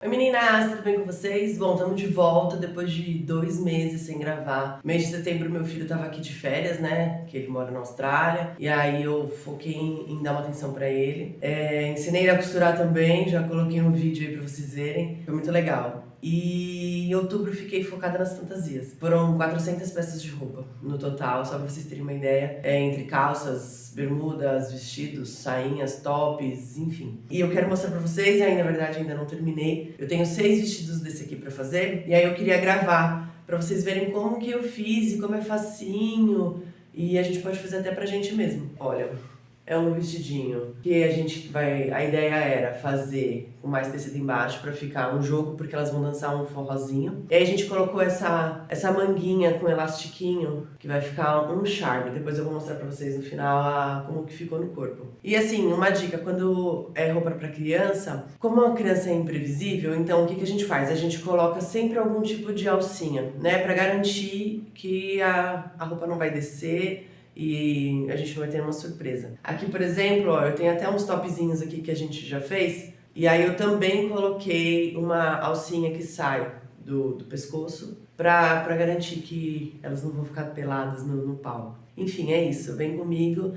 Oi meninas, tudo bem com vocês? Bom, estamos de volta depois de 2 meses sem gravar. Mês de setembro meu filho tava aqui de férias, né? Que ele mora na Austrália. E aí eu foquei em dar uma atenção pra ele. Ensinei ele a costurar também, já coloquei um vídeo aí pra vocês verem. Foi muito legal. E em outubro fiquei focada nas fantasias. Foram 400 peças de roupa no total, só pra vocês terem uma ideia. Entre calças, bermudas, vestidos, sainhas, tops, enfim. E eu quero mostrar pra vocês, e aí na verdade ainda não terminei. Eu tenho 6 vestidos desse aqui pra fazer, e aí eu queria gravar pra vocês verem como que eu fiz e como é facinho. E a gente pode fazer até pra gente mesmo. Olha, é um vestidinho que a ideia era fazer com mais tecido embaixo pra ficar um jogo, porque elas vão dançar um forrozinho. E aí a gente colocou essa manguinha com elastiquinho, que vai ficar um charme. Depois eu vou mostrar pra vocês no final como que ficou no corpo. E assim, uma dica, quando é roupa pra criança, como a criança é imprevisível, então o que a gente faz? A gente coloca sempre algum tipo de alcinha, né? Pra garantir que a roupa não vai descer e a gente não vai ter uma surpresa. Aqui, por exemplo, ó, eu tenho até uns topzinhos aqui que a gente já fez, e aí eu também coloquei uma alcinha que sai do pescoço pra garantir que elas não vão ficar peladas no pau. Enfim, é isso. Vem comigo,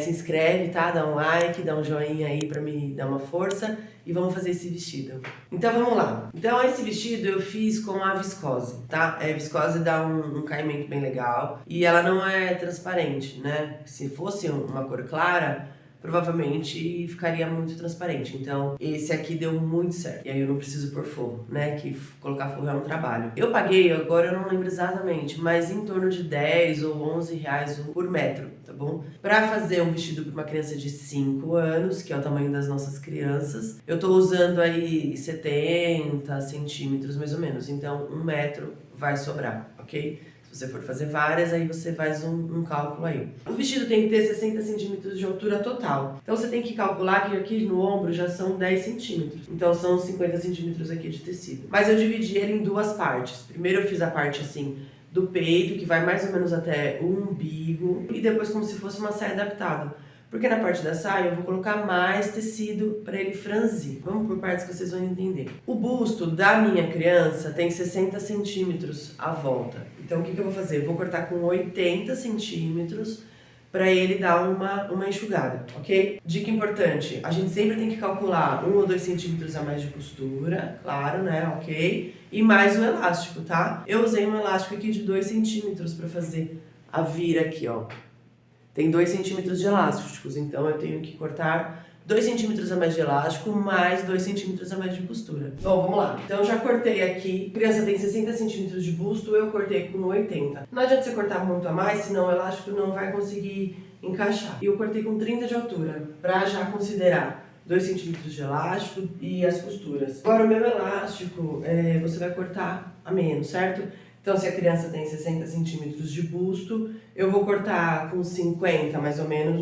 se inscreve, tá? Dá um like, dá um joinha aí pra me dar uma força e vamos fazer esse vestido. Então vamos lá. Então esse vestido eu fiz com a viscose, tá? A viscose dá um caimento bem legal e ela não é transparente, né? Se fosse uma cor clara, provavelmente ficaria muito transparente. Então, esse aqui deu muito certo. E aí eu não preciso pôr forro, né? Que colocar forro é um trabalho. Eu paguei, agora eu não lembro exatamente, mas em torno de 10 ou 11 reais por metro, tá bom? Pra fazer um vestido para uma criança de 5 anos, que é o tamanho das nossas crianças, eu tô usando aí 70 centímetros mais ou menos. Então, 1 metro vai sobrar, ok? Se você for fazer várias, aí você faz um cálculo aí. O vestido tem que ter 60 centímetros de altura total. Então você tem que calcular que aqui no ombro já são 10 centímetros. Então são 50 centímetros aqui de tecido. Mas eu dividi ele em 2 partes. Primeiro eu fiz a parte assim do peito, que vai mais ou menos até o umbigo. E depois como se fosse uma saia adaptada. Porque na parte da saia eu vou colocar mais tecido para ele franzir. Vamos por partes que vocês vão entender. O busto da minha criança tem 60 centímetros à volta. Então o que eu vou fazer? Eu vou cortar com 80 centímetros para ele dar uma enxugada, ok? Dica importante, a gente sempre tem que calcular 1 ou 2 centímetros a mais de costura, claro, né, ok? E mais o elástico, tá? Eu usei um elástico aqui de 2 centímetros para fazer a vira aqui, ó. Tem 2 centímetros de elásticos, então eu tenho que cortar 2 centímetros a mais de elástico, mais 2 centímetros a mais de costura. Bom, vamos lá. Então eu já cortei aqui. A criança tem 60 centímetros de busto, eu cortei com 80. Não adianta você cortar muito a mais, senão o elástico não vai conseguir encaixar. E eu cortei com 30 de altura, pra já considerar 2 centímetros de elástico e as costuras. Agora o meu elástico, você vai cortar a menos, certo? Então, se a criança tem 60 centímetros de busto, eu vou cortar com 50, mais ou menos,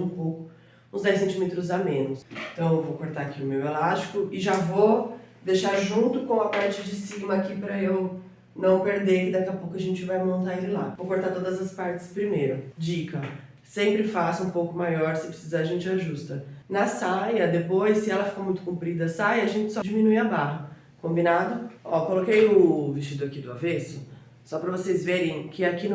uns 10 centímetros a menos. Então, eu vou cortar aqui o meu elástico e já vou deixar junto com a parte de cima aqui para eu não perder, que daqui a pouco a gente vai montar ele lá. Vou cortar todas as partes primeiro. Dica, sempre faça um pouco maior, se precisar a gente ajusta. Na saia, depois, se ela ficar muito comprida a saia, a gente só diminui a barra. Combinado? Ó, coloquei o vestido aqui do avesso. Só para vocês verem que aqui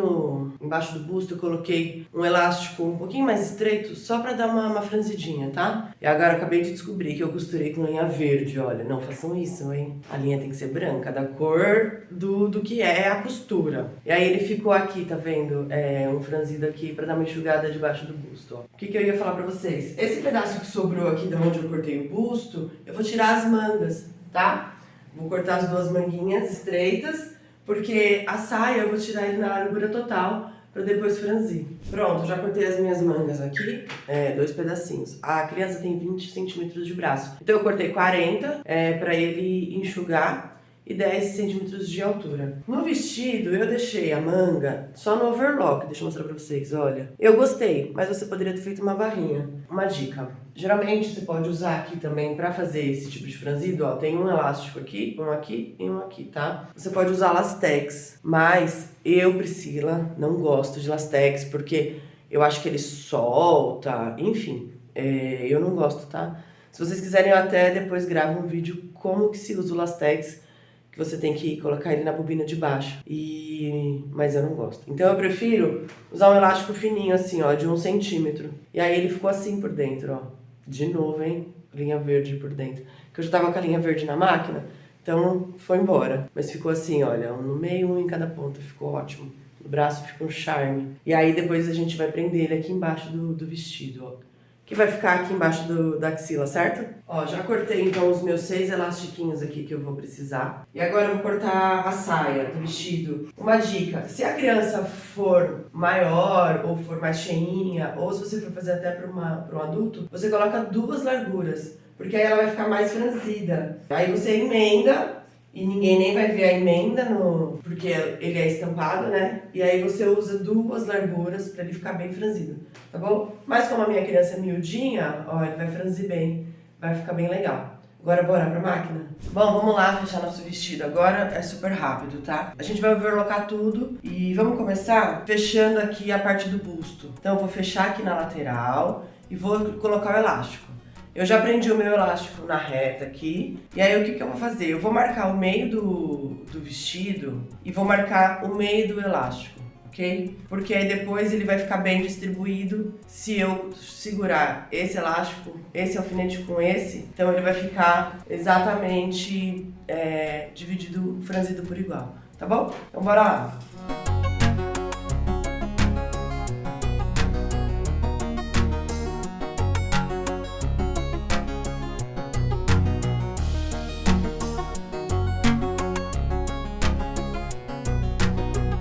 embaixo do busto eu coloquei um elástico um pouquinho mais estreito, só para dar uma franzidinha, tá? E agora eu acabei de descobrir que eu costurei com linha verde, olha, não façam isso, hein? A linha tem que ser branca, da cor do que é a costura. E aí ele ficou aqui, tá vendo? Um franzido aqui para dar uma enxugada debaixo do busto, ó. O que eu ia falar para vocês? Esse pedaço que sobrou aqui de onde eu cortei o busto, eu vou tirar as mangas, tá? Vou cortar as 2 manguinhas estreitas, porque a saia eu vou tirar ele na largura total para depois franzir. Pronto, já cortei as minhas mangas aqui, 2 pedacinhos. A criança tem 20 centímetros de braço. Então eu cortei 40 para ele enxugar e 10 centímetros de altura. No vestido eu deixei a manga só no overlock, deixa eu mostrar pra vocês, olha. Eu gostei, mas você poderia ter feito uma barrinha. Uma dica, geralmente você pode usar aqui também pra fazer esse tipo de franzido, ó, tem um elástico aqui e um aqui, tá? Você pode usar lastex, mas eu, Priscila, não gosto de lastex porque eu acho que ele solta, enfim, eu não gosto, tá? Se vocês quiserem, eu até depois gravo um vídeo como que se usa o lastex, que você tem que colocar ele na bobina de baixo. Mas eu não gosto. Então eu prefiro usar um elástico fininho assim, ó, de 1 centímetro. E aí ele ficou assim por dentro, ó. De novo, hein? Linha verde por dentro. Que eu já tava com a linha verde na máquina, então foi embora. Mas ficou assim, olha, um no meio, um em cada ponta. Ficou ótimo. O braço fica um charme. E aí depois a gente vai prender ele aqui embaixo do vestido, ó. Que vai ficar aqui embaixo da axila, certo? Ó, já cortei então os meus 6 elastiquinhos aqui que eu vou precisar. E agora eu vou cortar a saia do vestido. Uma dica, se a criança for maior ou for mais cheinha, ou se você for fazer até para um adulto, você coloca 2 larguras, porque aí ela vai ficar mais franzida. Aí você emenda, e ninguém nem vai ver a emenda, porque ele é estampado, né? E aí você usa 2 larguras para ele ficar bem franzido, tá bom? Mas como a minha criança é miudinha, ó, ele vai franzir bem, vai ficar bem legal. Agora bora pra máquina? Bom, vamos lá fechar nosso vestido. Agora é super rápido, tá? A gente vai overlocar tudo e vamos começar fechando aqui a parte do busto. Então eu vou fechar aqui na lateral e vou colocar o elástico. Eu já prendi o meu elástico na reta aqui, e aí o que eu vou fazer? Eu vou marcar o meio do vestido e vou marcar o meio do elástico, ok? Porque aí depois ele vai ficar bem distribuído. Se eu segurar esse elástico, esse alfinete com esse, então ele vai ficar exatamente dividido, franzido por igual, tá bom? Então bora lá!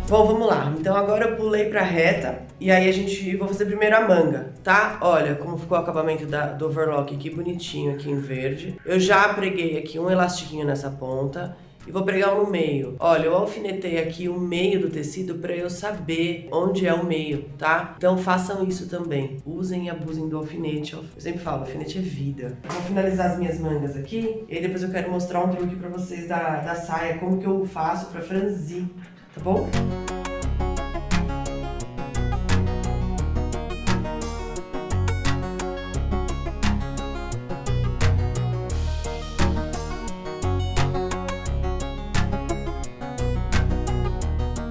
Bom, vamos lá. Então agora eu pulei pra reta e aí vou fazer primeiro a manga, tá? Olha como ficou o acabamento do overlock aqui bonitinho aqui em verde. Eu já preguei aqui um elastiquinho nessa ponta e vou pregar um no meio. Olha, eu alfinetei aqui o meio do tecido pra eu saber onde é o meio, tá? Então façam isso também. Usem e abusem do alfinete. Eu sempre falo, alfinete é vida. Vou finalizar as minhas mangas aqui e depois eu quero mostrar um truque pra vocês da saia, como que eu faço pra franzir. Tá bom?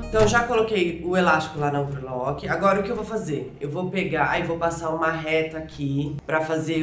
Então já coloquei o elástico lá na overlock. Agora o que eu vou fazer? Eu vou pegar e vou passar uma reta aqui pra fazer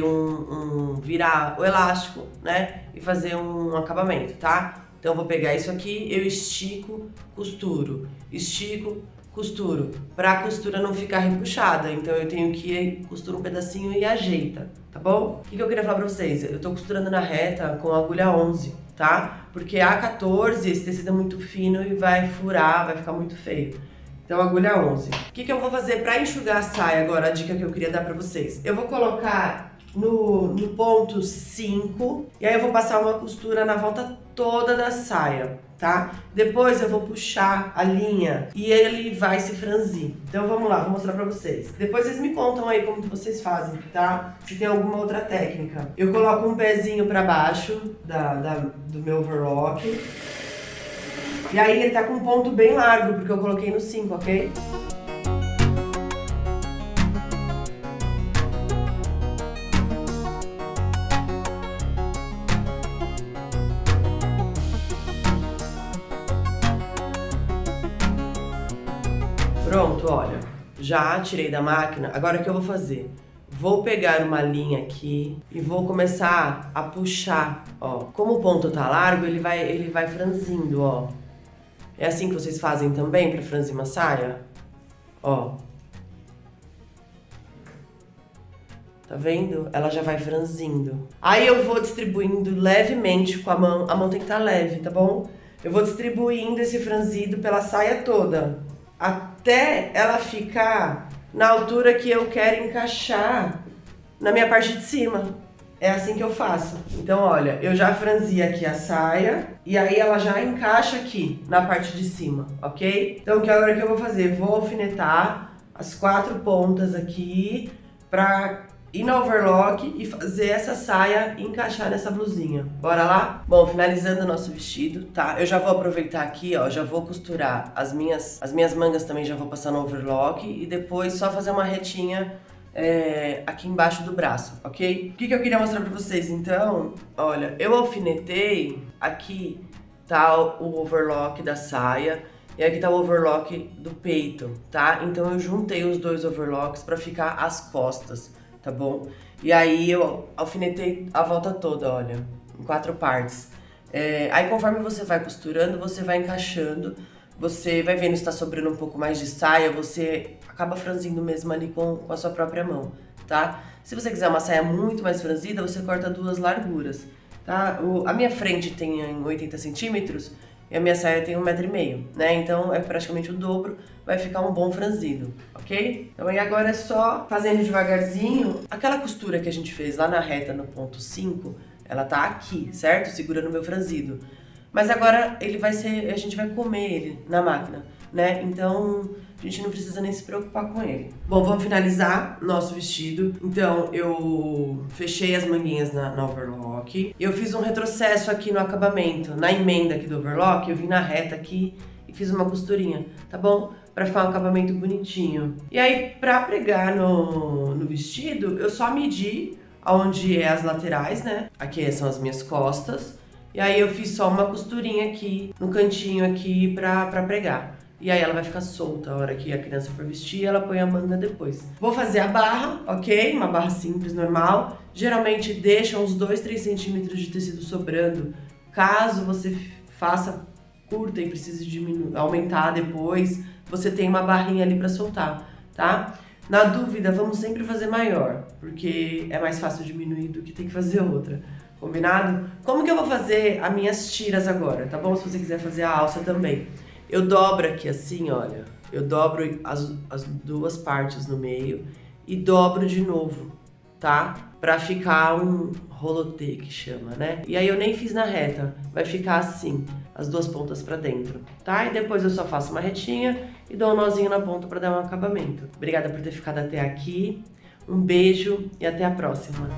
virar o elástico, né? E fazer um acabamento, tá? Então eu vou pegar isso aqui, eu estico, costuro, estico, costuro, pra costura não ficar repuxada. Então eu tenho que costurar um pedacinho e ajeita, tá bom? O que eu queria falar pra vocês? Eu tô costurando na reta com a agulha 11, tá? Porque a 14, esse tecido é muito fino e vai furar, vai ficar muito feio. Então agulha 11. O que eu vou fazer pra enxugar a saia agora? A dica que eu queria dar pra vocês. Eu vou colocar no ponto 5 e aí eu vou passar uma costura na volta toda da saia, tá? Depois eu vou puxar a linha e ele vai se franzir. Então vamos lá, vou mostrar pra vocês. Depois vocês me contam aí como que vocês fazem, tá? Se tem alguma outra técnica. Eu coloco um pezinho pra baixo do meu overlock. E aí ele tá com um ponto bem largo, porque eu coloquei no 5, ok? Pronto, olha, já tirei da máquina. Agora o que eu vou fazer? Vou pegar uma linha aqui e vou começar a puxar, ó. Como o ponto tá largo, ele vai franzindo, ó. É assim que vocês fazem também pra franzir uma saia? Ó. Tá vendo? Ela já vai franzindo. Aí eu vou distribuindo levemente com a mão tem que estar leve, tá bom? Eu vou distribuindo esse franzido pela saia toda, até ela ficar na altura que eu quero encaixar na minha parte de cima. É assim que eu faço. Então, olha, eu já franzi aqui a saia e aí ela já encaixa aqui na parte de cima, ok? Então, agora que eu vou fazer? Vou alfinetar as 4 pontas aqui pra ir na overlock e fazer essa saia encaixar nessa blusinha. Bora lá? Bom, finalizando o nosso vestido, tá? Eu já vou aproveitar aqui, ó, já vou costurar as minhas mangas também, já vou passar no overlock e depois só fazer uma retinha aqui embaixo do braço, ok? O que eu queria mostrar pra vocês, então? Olha, eu alfinetei, aqui tá o overlock da saia e aqui tá o overlock do peito, tá? Então eu juntei os dois overlocks pra ficar as costas, tá bom? E aí eu alfinetei a volta toda, olha, em 4 partes. Aí conforme você vai costurando, você vai encaixando, você vai vendo se tá sobrando um pouco mais de saia, você acaba franzindo mesmo ali com a sua própria mão, tá? Se você quiser uma saia muito mais franzida, você corta 2 larguras, tá? A minha frente tem 80 centímetros e a minha saia tem 1,5 m, né? Então é praticamente o dobro, vai ficar um bom franzido, ok? Então aí agora é só fazendo devagarzinho. Aquela costura que a gente fez lá na reta no ponto 5, ela tá aqui, certo? Segurando o meu franzido. Mas agora a gente vai comer ele na máquina, né? Então a gente não precisa nem se preocupar com ele. Bom, vamos finalizar nosso vestido. Então eu fechei as manguinhas na overlock. Eu fiz um retrocesso aqui no acabamento, na emenda aqui do overlock. Eu vim na reta aqui e fiz uma costurinha, tá bom? Pra ficar um acabamento bonitinho. E aí, pra pregar no vestido, eu só medi onde é as laterais, né? Aqui são as minhas costas. E aí eu fiz só uma costurinha aqui, no cantinho aqui pra pregar. E aí ela vai ficar solta a hora que a criança for vestir, ela põe a manga depois. Vou fazer a barra, ok? Uma barra simples, normal. Geralmente deixa uns 2, 3 centímetros de tecido sobrando. Caso você faça curta e precise aumentar depois, você tem uma barrinha ali pra soltar, tá? Na dúvida, vamos sempre fazer maior, porque é mais fácil diminuir do que ter que fazer outra. Combinado? Como que eu vou fazer as minhas tiras agora, tá bom? Se você quiser fazer a alça também. Eu dobro aqui assim, olha. Eu dobro as 2 partes no meio e dobro de novo, tá? Pra ficar um rolotê que chama, né? E aí eu nem fiz na reta, vai ficar assim, as 2 pontas pra dentro, tá? E depois eu só faço uma retinha e dou um nozinho na ponta pra dar um acabamento. Obrigada por ter ficado até aqui. Um beijo e até a próxima.